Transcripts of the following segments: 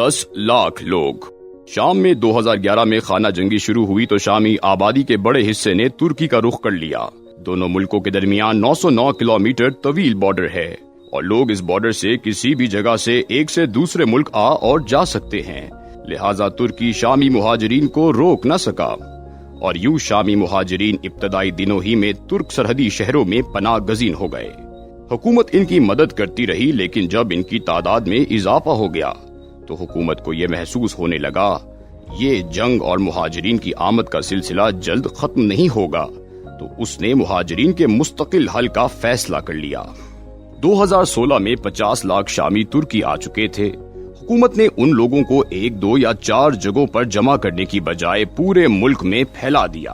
10 लाख लोग। शाम में 2011 में खाना जंगी शुरू हुई तो शामी आबादी के बड़े हिस्से ने तुर्की का रुख कर लिया। दोनों मुल्कों के दरमियान 909 किलोमीटर तवील बॉर्डर है और लोग इस बॉर्डर से किसी भी जगह से एक से दूसरे मुल्क आ और जा सकते हैं। लिहाजा तुर्की शामी मुहाजिरीन को रोक न सका और यूं शामी मुहाजिरीन इब्तदाई दिनों ही में तुर्क सरहदी शहरों में पनाह गजीन हो गए। हुकूमत इनकी मदद करती रही, लेकिन जब इनकी तादाद में इजाफा हो गया तो हुकूमत को ये महसूस होने लगा ये जंग और मुहाजिरीन की आमद का सिलसिला जल्द खत्म नहीं होगा, तो उसने मुहाजिरीन के मुस्तकिल हल का फैसला कर लिया। 2016 में 50 लाख शामी तुर्की आ चुके थे। हुकूमत ने उन लोगों को 1, 2 या 4 जगहों पर जमा करने की बजाय पूरे मुल्क में फैला दिया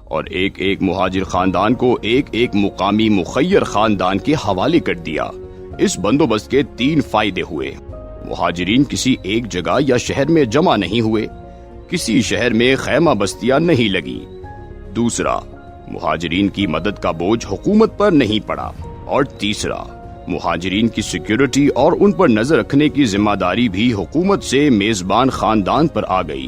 और एक एक मुहाजिर खानदान को एक एक मुकामी मुखय्यर खानदान के हवाले कर दिया। इस बंदोबस्त के 3 फायदे हुए। मुहाजिरीन किसी एक जगह या शहर में जमा नहीं हुए, किसी शहर में खैमा बस्तियां नहीं लगी। दूसरा, मुहाजिरीन की मदद का बोझ हुकूमत पर नहीं पड़ा। और तीसरा, मुहाजिरीन की सिक्योरिटी और उन पर नजर रखने की जिम्मेदारी भी हुकूमत से मेजबान खानदान पर आ गई।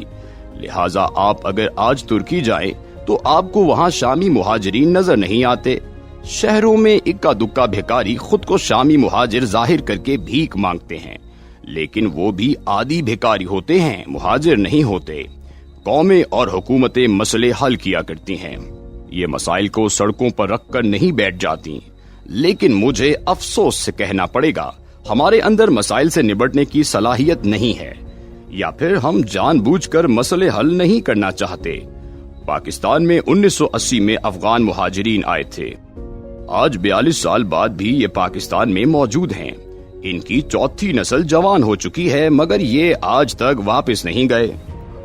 लिहाजा आप अगर आज तुर्की जाएं तो आपको वहां शामी मुहाजिरीन नजर नहीं आते। शहरों में इक्का दुक्का भिखारी खुद को शामी मुहाजिर जाहिर करके भीख मांगते हैं, लेकिन वो भी आदी भिखारी होते हैं, मुहाजिर नहीं होते। कौमें और हुकूमतें मसले हल किया करती हैं, ये मसाइल को सड़कों पर रख कर नहीं बैठ जाती। लेकिन मुझे अफसोस से कहना पड़ेगा हमारे अंदर मसाइल से निपटने की सलाहियत नहीं है, या फिर हम जानबूझकर मसले हल नहीं करना चाहते। पाकिस्तान में 1980 में अफगान मुहाजिरीन आए थे। आज 42 साल बाद भी ये पाकिस्तान में मौजूद हैं। इनकी चौथी नस्ल जवान हो चुकी है, मगर ये आज तक वापस नहीं गए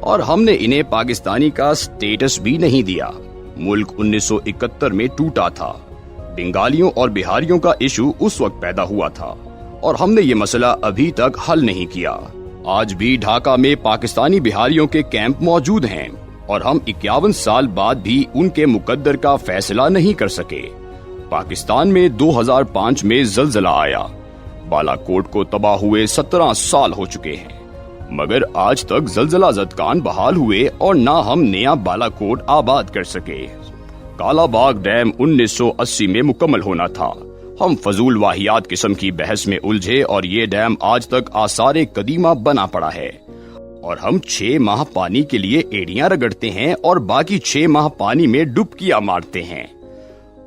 और हमने इन्हें पाकिस्तानी का स्टेटस भी नहीं दिया। मुल्क 1971 में टूटा था। बंगालियों और बिहारियों का इशू उस वक्त पैदा हुआ था और हमने ये मसला अभी तक हल नहीं किया। आज भी ढाका में पाकिस्तानी बिहारियों के कैंप मौजूद हैं और हम 51 साल बाद भी उनके मुकद्दर का फैसला नहीं कर सके। पाकिस्तान में 2005 में जलजला आया। बालाकोट को तबाह हुए 17 साल हो चुके हैं, मगर आज तक जलजला जदगान बहाल हुए और ना हम नया बालाकोट आबाद कर सके। कालाबाग डैम 1980 में मुकम्मल होना था। हम फजूल वाहियात किस्म की बहस में उलझे और ये डैम आज तक आसारे कदीमा बना पड़ा है और हम 6 माह पानी के लिए एड़ियां रगड़ते हैं और बाकी 6 माह पानी में डुबकियां मारते हैं।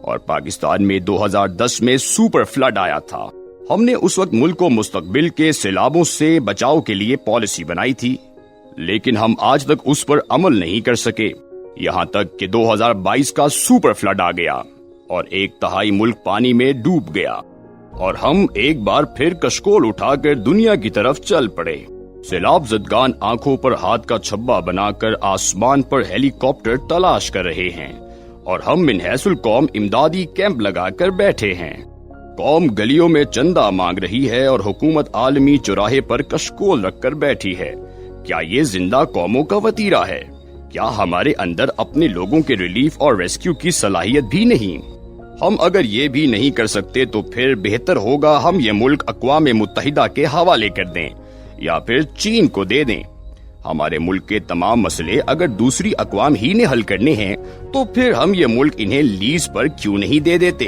और पाकिस्तान में 2010 में सुपर फ्लड आया था। हमने उस वक्त मुल्क को मुस्तकबिल के सैलाबों से बचाव के लिए पॉलिसी बनाई थी, लेकिन हम आज तक उस पर अमल नहीं कर सके। यहाँ तक कि 2022 का सुपर फ्लड आ गया और 1/3 मुल्क पानी में डूब गया और हम एक बार फिर कशकोल उठाकर दुनिया की तरफ चल पड़े। सैलाब ज़दगान आंखों पर हाथ का छब्बा बनाकर आसमान पर हेलीकॉप्टर तलाश कर रहे हैं और हम मिनहैसुल कौम इमदादी कैंप लगाकर बैठे हैं। कौम गलियों में चंदा मांग रही है और हुकूमत आलमी चौराहे पर कशकोल रखकर बैठी है। क्या ये जिंदा कौमों का वतीरा है? क्या हमारे अंदर अपने लोगों के रिलीफ और रेस्क्यू की सलाहियत भी नहीं? हम अगर ये भी नहीं कर सकते तो फिर बेहतर होगा हम ये मुल्क अक़वाम मुत्तहिदा के हवाले कर दें या फिर चीन को दे दें। हमारे मुल्क के तमाम मसले अगर दूसरी अक़वाम ही ने हल करने हैं तो फिर हम ये मुल्क इन्हें लीज पर क्यों नहीं दे देते,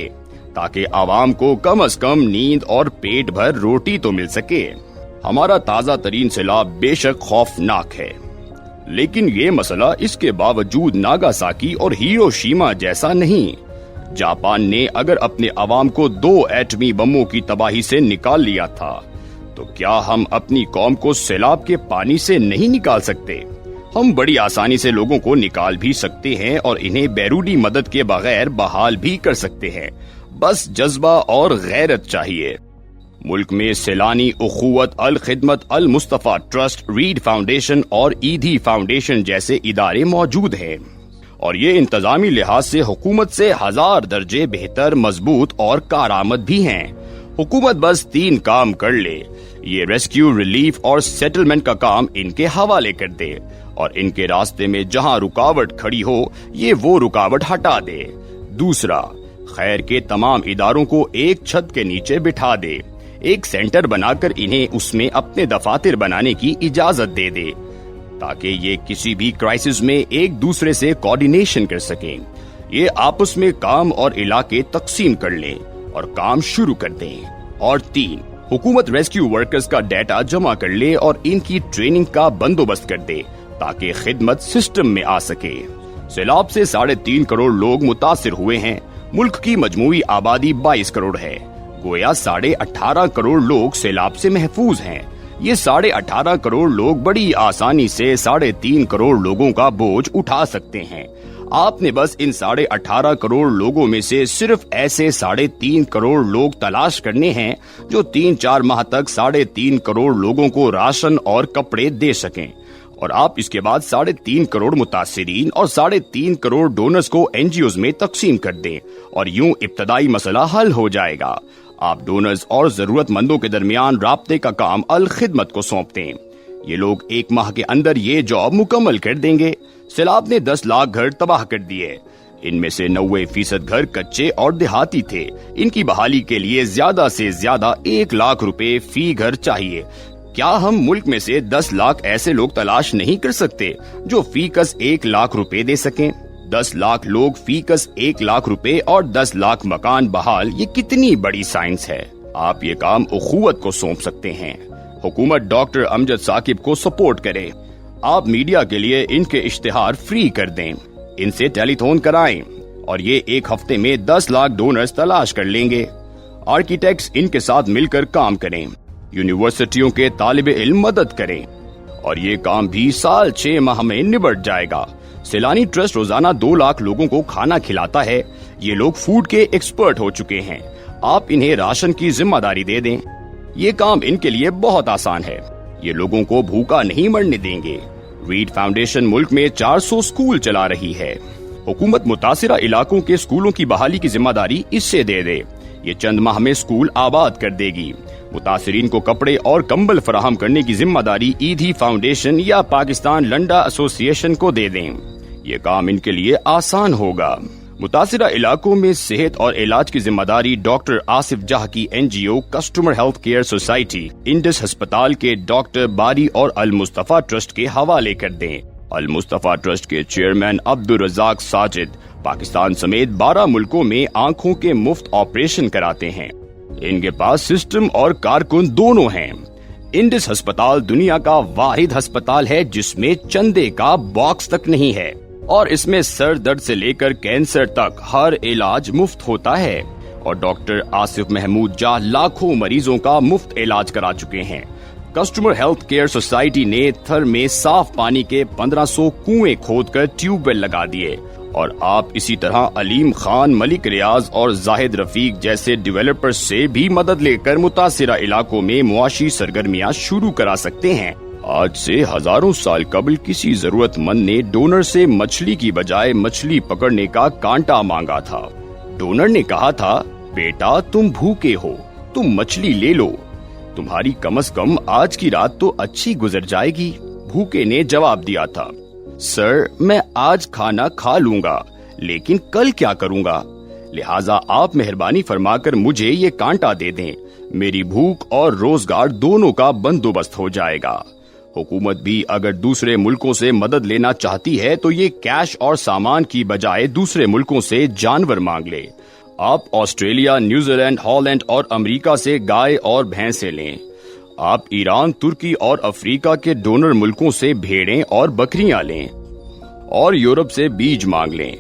ताकि आवाम को कम से कम नींद और पेट भर रोटी तो मिल सके। हमारा ताज़ा तरीन सैलाब बेशक खौफनाक है, लेकिन ये मसला इसके बावजूद नागासाकी और हिरोशिमा जैसा नहीं। जापान ने अगर अपने अवाम को 2 एटमी बमों की तबाही से निकाल लिया था, तो क्या हम अपनी कौम को सैलाब के पानी से नहीं निकाल सकते? हम बड़ी आसानी से लोगों को निकाल भी सकते हैं और इन्हें बैरूनी मदद के बगैर बहाल भी कर सकते हैं। बस जज्बा और गैरत चाहिए। मुल्क में सैलानी उखुवत अल खिदमत अल मुस्तफा ट्रस्ट, रीड फाउंडेशन और ईदी फाउंडेशन जैसे इदारे मौजूद हैं और ये इंतजामी लिहाज से हुकूमत से 1000 दर्जे बेहतर, मजबूत और कारआमद भी हैं। हुकूमत बस 3 काम कर ले, ये रेस्क्यू, रिलीफ और सेटलमेंट का काम इनके हवाले कर दे और इनके रास्ते में जहां रुकावट खड़ी हो ये वो रुकावट हटा दे। दूसरा, खैर के तमाम इदारों को एक छत के नीचे बिठा दे, ایک سینٹر بنا کر انہیں اس میں اپنے دفاتر بنانے کی اجازت دے دے تاکہ یہ کسی بھی کرائسس میں ایک دوسرے سے کوارڈینیشن کر سکیں. یہ آپس میں کام اور علاقے تقسیم کر لیں اور کام شروع کر دیں. اور 3, حکومت ریسکیو ورکرز کا ڈیٹا جمع کر لے اور ان کی ٹریننگ کا بندوبست کر دے تاکہ خدمت سسٹم میں آ سکے. سیلاب سے 3.5 کروڑ لوگ متاثر ہوئے ہیں. ملک کی مجموعی آبادی 22 کروڑ ہے. گویا 18.5 کروڑ لوگ سیلاب سے محفوظ ہیں. یہ 18.5 کروڑ لوگ بڑی آسانی سے 3.5 کروڑ لوگوں کا بوجھ اٹھا سکتے ہیں. آپ نے بس ان 18.5 کروڑ لوگوں میں سے صرف ایسے 3.5 کروڑ لوگ تلاش کرنے ہیں جو 3-4 ماہ تک 3.5 کروڑ لوگوں کو راشن اور کپڑے دے سکیں. اور آپ اس کے بعد 3.5 کروڑ متاثرین اور 3.5 کروڑ ڈونرز کو NGOز میں تقسیم کر دیں اور یوں ابتدائی مسئلہ حل ہو جائے گا. آپ ڈونرز اور ضرورت مندوں کے درمیان رابطے کا کام الخدمت کو سونپ دیں. یہ لوگ 1 ماہ کے اندر یہ جاب مکمل کر دیں گے. سیلاب نے 10 لاکھ گھر تباہ کر دیے. ان میں سے 90% گھر کچے اور دیہاتی تھے. ان کی بحالی کے لیے زیادہ سے زیادہ 1 لاکھ روپے فی گھر چاہیے. کیا ہم ملک میں سے 10 لاکھ ایسے لوگ تلاش نہیں کر سکتے جو فی کس 1 لاکھ روپے دے سکیں؟ 10 لاکھ لوگ فی کس 1 لاکھ روپے اور 10 لاکھ مکان بحال، یہ کتنی بڑی سائنس ہے. آپ یہ کام اخوت کو سونپ سکتے ہیں. حکومت ڈاکٹر امجد ثاقب کو سپورٹ کرے. آپ میڈیا کے لیے ان کے اشتہار فری کر دیں. ان سے ٹیلی تھون کرائیں اور یہ 1 ہفتے میں 10 لاکھ ڈونرز تلاش کر لیں گے. آرکیٹیکٹس ان کے ساتھ مل کر کام کریں. یونیورسٹیوں کے طالب علم مدد کریں اور یہ کام بھی سال 6 ماہ میں نبٹ جائے گا. سیلانی ٹرسٹ روزانہ 2 لاکھ لوگوں کو کھانا کھلاتا ہے. یہ لوگ فوڈ کے ایکسپرٹ ہو چکے ہیں. آپ انہیں راشن کی ذمہ داری دے دیں. یہ کام ان کے لیے بہت آسان ہے. یہ لوگوں کو بھوکا نہیں مرنے دیں گے. ریڈ فاؤنڈیشن ملک میں 400 اسکول چلا رہی ہے. حکومت متاثرہ علاقوں کے اسکولوں کی بحالی کی ذمہ داری اس سے دے دے. یہ چند ماہ میں اسکول آباد کر دے گی. متاثرین کو کپڑے اور کمبل فراہم کرنے کی ذمہ داری ایدھی فاؤنڈیشن یا پاکستان لنڈا ایسوسی ایشن کو دے دیں. یہ کام ان کے لیے آسان ہوگا. متاثرہ علاقوں میں صحت اور علاج کی ذمہ داری ڈاکٹر آصف جاہ کی NGO customer health care society Indus ہسپتال کے ڈاکٹر باری اور المصطفیٰ ٹرسٹ کے حوالے کر دیں. المصطفیٰ ٹرسٹ کے چیئرمین عبدالرزاق ساجد پاکستان سمیت 12 ملکوں میں آنکھوں کے مفت آپریشن کراتے ہیں. ان کے پاس سسٹم اور کارکن دونوں ہیں. انڈس ہسپتال دنیا کا واحد ہسپتال ہے جس میں چندے کا باکس تک نہیں ہے اور اس میں سر درد سے لے کر کینسر تک ہر علاج مفت ہوتا ہے. اور ڈاکٹر آصف محمود جاہ لاکھوں مریضوں کا مفت علاج کرا چکے ہیں. کسٹمر ہیلتھ کیئر سوسائٹی نے تھر میں صاف پانی کے 1500 کنویں کھود کر ٹیوب ویل لگا دیے. اور آپ اسی طرح علیم خان، ملک ریاض اور زاہد رفیق جیسے ڈیولپر سے بھی مدد لے کر متاثرہ علاقوں میں معاشی سرگرمیاں شروع کرا سکتے ہیں. آج سے ہزاروں سال قبل کسی ضرورت مند نے ڈونر سے مچھلی کی بجائے مچھلی پکڑنے کا کانٹا مانگا تھا. ڈونر نے کہا تھا، بیٹا تم بھوکے ہو، تم مچھلی لے لو، تمہاری کم از کم آج کی رات تو اچھی گزر جائے گی. بھوکے نے جواب دیا تھا، سر میں آج کھانا کھا لوں گا لیکن کل کیا کروں گا، لہٰذا آپ مہربانی فرما کر مجھے یہ کانٹا دے دیں. میری بھوک اور روزگار دونوں کا بندوبست ہو جائے گا. حکومت بھی اگر دوسرے ملکوں سے مدد لینا چاہتی ہے تو یہ کیش اور سامان کی بجائے دوسرے ملکوں سے جانور مانگ لے. آپ آسٹریلیا، نیوزی لینڈ، ہالینڈ اور امریکہ سے گائے اور بھینسیں لیں. آپ ایران، ترکی اور افریقہ کے ڈونر ملکوں سے بھیڑیں اور بکریاں لیں اور یورپ سے بیج مانگ لیں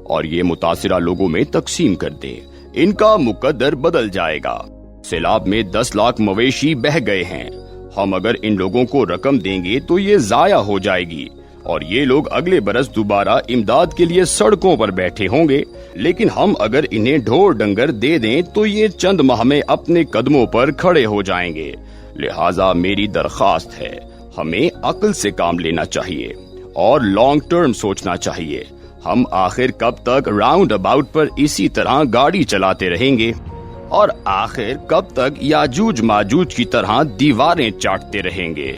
اور یہ متاثرہ لوگوں میں تقسیم کر دیں. ان کا مقدر بدل جائے گا. سیلاب میں 10 لاکھ مویشی بہہ گئے ہیں. ہم اگر ان لوگوں کو رقم دیں گے تو یہ ضائع ہو جائے گی اور یہ لوگ اگلے برس دوبارہ امداد کے لیے سڑکوں پر بیٹھے ہوں گے. لیکن ہم اگر انہیں ڈھور ڈنگر دے دیں تو یہ چند ماہ میں اپنے قدموں پر کھڑے ہو جائیں گے. لہٰذا میری درخواست ہے، ہمیں عقل سے کام لینا چاہیے اور لانگ ٹرم سوچنا چاہیے. ہم آخر کب تک راؤنڈ اباؤٹ پر اسی طرح گاڑی چلاتے رہیں گے اور آخر کب تک یاجوج ماجوج کی طرح دیواریں چاٹتے رہیں گے؟